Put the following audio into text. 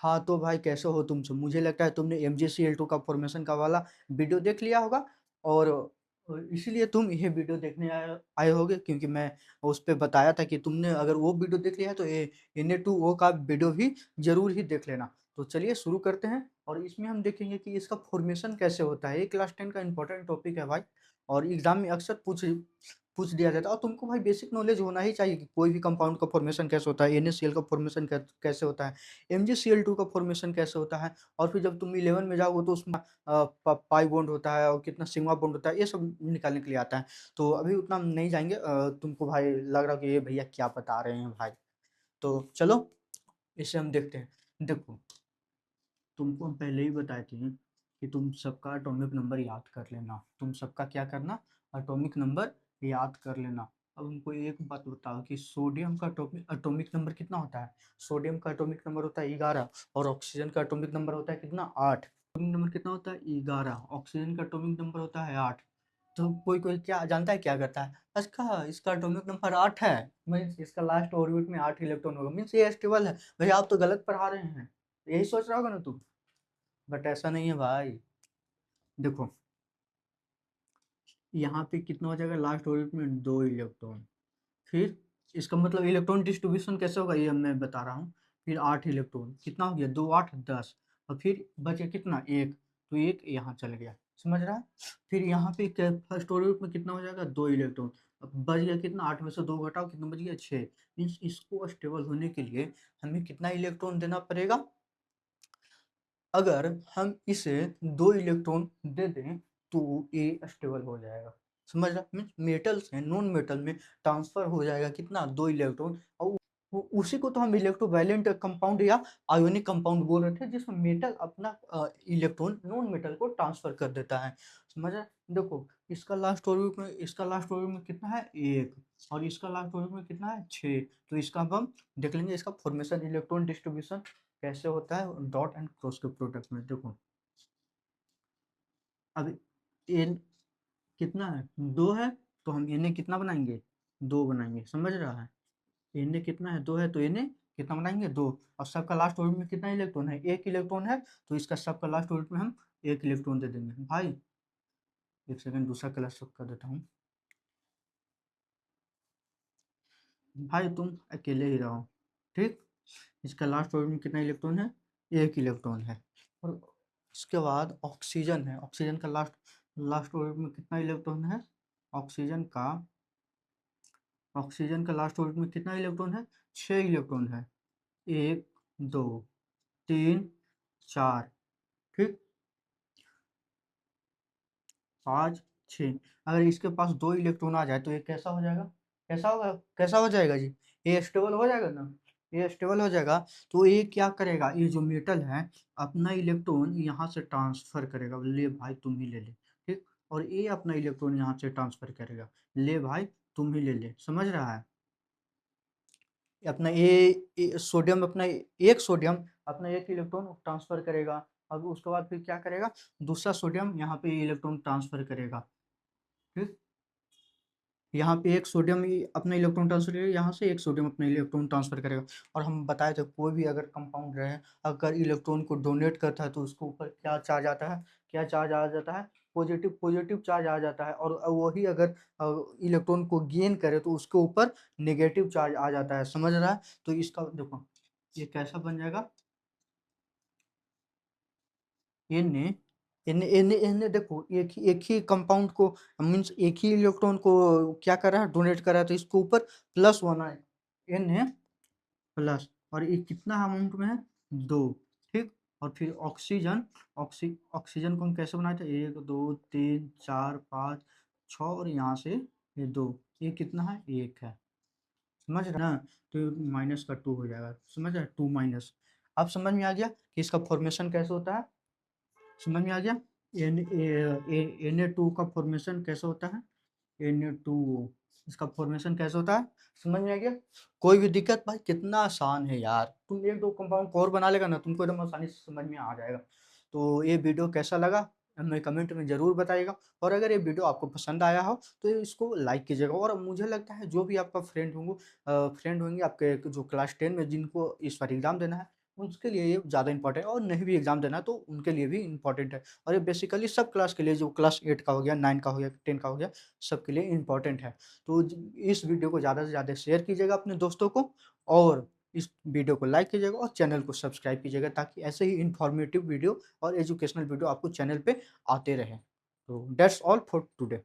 हाँ, तो भाई कैसे हो तुम सब? मुझे लगता है तुमने MgCl2 का फॉर्मेशन का वाला वीडियो देख लिया होगा और इसीलिए तुम ये वीडियो देखने आए आए होगे क्योंकि मैं उस पे बताया था कि तुमने अगर वो वीडियो देख लिया है तो ये Na2O का वीडियो भी ज़रूर ही देख लेना। तो चलिए शुरू करते हैं और इसमें हम देखेंगे कि इसका फॉर्मेशन कैसे होता है। ये क्लास 10 का इम्पोर्टेंट टॉपिक है भाई और एग्ज़ाम में अक्सर पूछ पूछ दिया जाता है और तुमको भाई बेसिक नॉलेज होना ही चाहिए कि कोई भी कंपाउंड का फॉर्मेशन कैसे होता है, NaCl का फॉर्मेशन कैसे होता है, MgCl2 का फॉर्मेशन कैसे होता है और फिर जब तुम 11 में जाओगे तो उसमें पाई बॉन्ड होता है और कितना सिग्मा बॉन्ड होता है, ये सब निकालने के लिए आता है। तो अभी उतना हम नहीं जाएँगे तुमको भाई लग रहा है कि ये भैया क्या बता रहे हैं भाई। तो चलो इसे हम देखते हैं। देखो, तुमको हम पहले ही बताए थे कि तुम सबका एटॉमिक नंबर याद कर लेना। तुम सबका क्या करना? एटॉमिक नंबर याद कर लेना। अब हमको एक बात बताओ कि सोडियम का एटॉमिक एटॉमिक नंबर कितना होता है? सोडियम का एटॉमिक नंबर होता है 11 और ऑक्सीजन का एटॉमिक नंबर होता है कितना? 8। एटॉमिक नंबर कितना होता है? 11। ऑक्सीजन का एटॉमिक नंबर होता है 8। तो कोई-कोई क्या जानता है क्या करता है? अच्छा, इसका एटॉमिक नंबर 8 है, मीन्स इसका लास्ट ऑर्बिट में 8 इलेक्ट्रॉन होगा, मीन्स ये स्टेबल है। भैया आप तो गलत पढ़ा रहे हैं। यही सोच रहा होगा ना तू? बट ऐसा नहीं है भाई। देखो, यहाँ पे कितना हो जाएगा लास्ट ऑर्बिट में? 2 इलेक्ट्रॉन। फिर इसका मतलब इलेक्ट्रॉन डिस्ट्रीब्यूशन कैसे होगा ये मैं बता रहा हूँ। फिर 8 इलेक्ट्रॉन कितना हो गया? 2 8 10 और फिर बचे कितना? 1। तो 1 यहाँ चल गया, समझ रहा है? फिर यहाँ पे फर्स्ट ऑर्बिट में कितना हो जाएगा? 2 इलेक्ट्रॉन। अब बच गया कितना? 8 में से 2 घटाओ कितना बच गया? 6। मीन्स इसको स्टेबल होने के लिए हमें कितना इलेक्ट्रॉन देना पड़ेगा? अगर हम इसे 2 इलेक्ट्रॉन दे दें तो ये स्टेबल हो जाएगा। समझ रहा? मीन्स मेटल से नॉन मेटल में ट्रांसफर हो जाएगा कितना? 2 इलेक्ट्रॉन और उसी को तो हम इलेक्ट्रोवैलेंट कंपाउंड या आयोनिक कंपाउंड बोल रहे थे जिसमें मेटल अपना इलेक्ट्रॉन नॉन मेटल को ट्रांसफर कर देता है। समझ रहे? देखो, इसका लास्ट ऑर्बिट में कितना है? 1 और इसका लास्ट ऑर्बिट में कितना है? 6। तो इसका अब हम देख लेंगे इसका फॉर्मेशन इलेक्ट्रॉन डिस्ट्रीब्यूशन कैसे होता है डॉट एंड क्रॉस के प्रोडक्ट में। देखो, अब एन कितना है? 2 है तो हम Na कितना बनाएंगे? 2 बनाएंगे। समझ रहा है? Na कितना है? 2 है तो Na कितना बनाएंगे? 2। और सबका लास्ट ऑर्बिट में कितना इलेक्ट्रॉन है? 1 इलेक्ट्रॉन है तो इसका सबका लास्ट ऑर्बिट में हम 1 इलेक्ट्रॉन दे देंगे। भाई एक सेकंड दूसरा क्लास कर देता हूँ। भाई तुम अकेले ही रहो, ठीक? इसका लास्ट ऑर्बिट में कितना इलेक्ट्रॉन है? 1 इलेक्ट्रॉन है। और इसके बाद ऑक्सीजन है। ऑक्सीजन का लास्ट लास्ट ऑर्बिट में कितना इलेक्ट्रॉन है? ऑक्सीजन का ऑक्सीजन का लास्ट ऑर्बिट में कितना इलेक्ट्रॉन है? 6 इलेक्ट्रॉन है। 1 2 3 4, ठीक? 5 6। अगर इसके पास 2 इलेक्ट्रॉन आ जाए तो ये कैसा हो जाएगा? कैसा होगा? कैसा हो जाएगा जी? ये स्टेबल हो जाएगा ना? ये स्टेबल हो जाएगा तो ये क्या करेगा? ये जो मेटल है अपना इलेक्ट्रॉन यहाँ से ट्रांसफर करेगा। ले भाई तुम ही ले ले, ठीक? और ये अपना इलेक्ट्रॉन यहाँ से ट्रांसफर करेगा। ले भाई तुम ही ले ले। समझ रहा है? अपना सोडियम अपना एक सोडियम अपना 1 इलेक्ट्रॉन ट्रांसफर करेगा। अब उसके बाद फिर क्या करेगा? दूसरा सोडियम यहाँ पे इलेक्ट्रॉन ट्रांसफर करेगा, ठीक? यहाँ पे एक सोडियम ही अपना इलेक्ट्रॉन ट्रांसफर करेगा, यहाँ से एक सोडियम अपना इलेक्ट्रॉन ट्रांसफर करेगा। और हम बताए थे कोई भी अगर कंपाउंड रहे, अगर इलेक्ट्रॉन को डोनेट करता है तो उसके ऊपर क्या चार्ज आता है? क्या चार्ज आ जाता है? पॉजिटिव पॉजिटिव चार्ज आ जाता है। और वही अगर इलेक्ट्रॉन को गेन करे तो उसके ऊपर नेगेटिव चार्ज आ जाता है। समझ रहा है? तो इसका देखो ये कैसा बन जाएगा? Na Na देखो एक ही कंपाउंड को मीन्स एक ही इलेक्ट्रॉन को क्या कर रहा है? डोनेट कर रहा है तो इसके ऊपर प्लस होना है Na प्लस। और ये कितना अमाउंट में है? 2, ठीक? और फिर ऑक्सीजन को हम कैसे बनाए थे? 1 2 3 4 5 6 और यहाँ से ये 2। ये कितना है? 1 है। समझ रहे ना? तो माइनस का 2 हो जाएगा। समझ रहे? 2 माइनस। अब समझ में आ गया कि इसका फॉर्मेशन कैसे होता है? समझ में आ गया? Na2 का फॉर्मेशन कैसे होता है? Na2O इसका फॉर्मेशन कैसे होता है? समझ में आ गया? कोई भी दिक्कत? भाई कितना आसान है यार। तुम 1 2 कंपाउंड और बना लेगा ना तुमको एकदम आसानी से समझ में आ जाएगा। तो ये वीडियो कैसा लगा हमें कमेंट में ज़रूर बताइएगा और अगर ये वीडियो आपको पसंद आया हो तो इसको लाइक कीजिएगा। और मुझे लगता है जो भी आपका फ्रेंड होंगे आपके जो क्लास 10 में जिनको इस बार एग्ज़ाम देना है उसके लिए ये ज़्यादा इम्पोर्टेंट है और नहीं भी एग्ज़ाम देना है तो उनके लिए भी इम्पोर्टेंट है। और ये बेसिकली सब क्लास के लिए जो क्लास 8 का हो गया, 9 का हो गया, 10 का हो गया, सबके लिए इम्पोर्टेंट है। तो ज इस वीडियो को ज़्यादा से ज़्यादा शेयर कीजिएगा अपने दोस्तों को और इस वीडियो को लाइक कीजिएगा और चैनल को सब्सक्राइब कीजिएगा ताकि ऐसे ही इन्फॉर्मेटिव वीडियो और एजुकेशनल वीडियो आपको चैनल पे आते रहें। तो दैट्स ऑल फॉर टुडे।